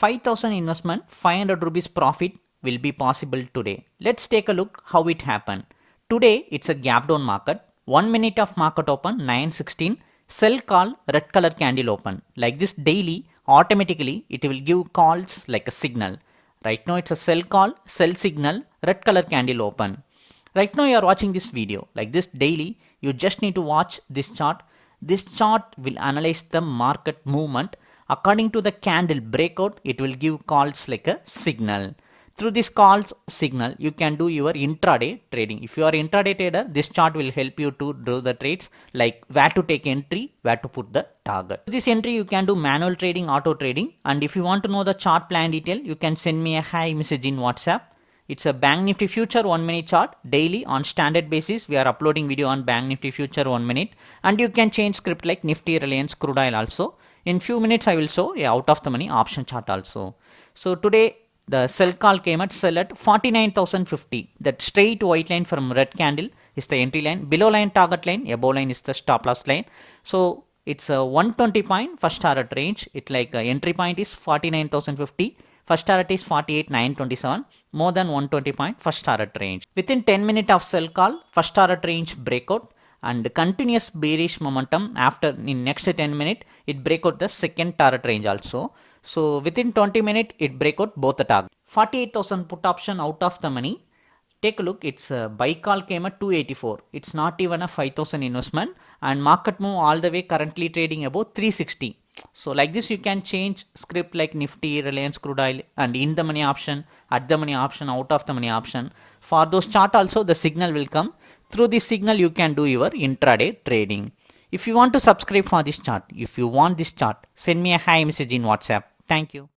5,000 investment, 500 rupees profit will be possible today. Let's take a look how it happened. Today it's a gap down market. 1 minute of market open 9:16. Sell call, red color candle open. Like this daily, automatically it will give calls like a signal. Right now it's a sell call, sell signal, red color candle open. Right now you are watching this video. Like this daily, you just need to watch this chart. This chart will analyze the market movement. According to the candle breakout, it will give calls like a signal. Through this calls signal, you can do your intraday trading. If you are intraday trader, this chart will help you to do the trades like where to take entry, where to put the target. This entry you can do manual trading, auto trading. And if you want to know the chart plan detail, you can send me a hi message in WhatsApp. It's a Banknifty future 1 minute chart daily on standard basis. We are uploading video on Banknifty future 1 minute, and you can change script like Nifty, Reliance, crude oil also. In few minutes I will show a out of the money option chart also. So today the sell call came at sell at 49,050. That straight white line from red candle is the entry line. Below line target line, above line is the stop loss line. So it's a 120 point first target range. It like entry point is 49,050. First target is 48,927. More than 120 point first target range. Within 10 minutes of sell call, first target range breakout and continuous bearish momentum. After in next 10 minutes, it break out the second target range also. So within 20 minutes, it break out both the target. 48,000 put option out of the money. Take a look, its buy call came at 284. It's not even a 5,000 investment, and market move all the way currently trading about 360. So like this you can change script like Nifty, Reliance, crude oil, and in the money option, at the money option, out of the money option. For those chart also the signal will come. Through this signal you can do your intraday trading. If you want to subscribe for this chart, if you want this chart, send me a hi message in WhatsApp. Thank you.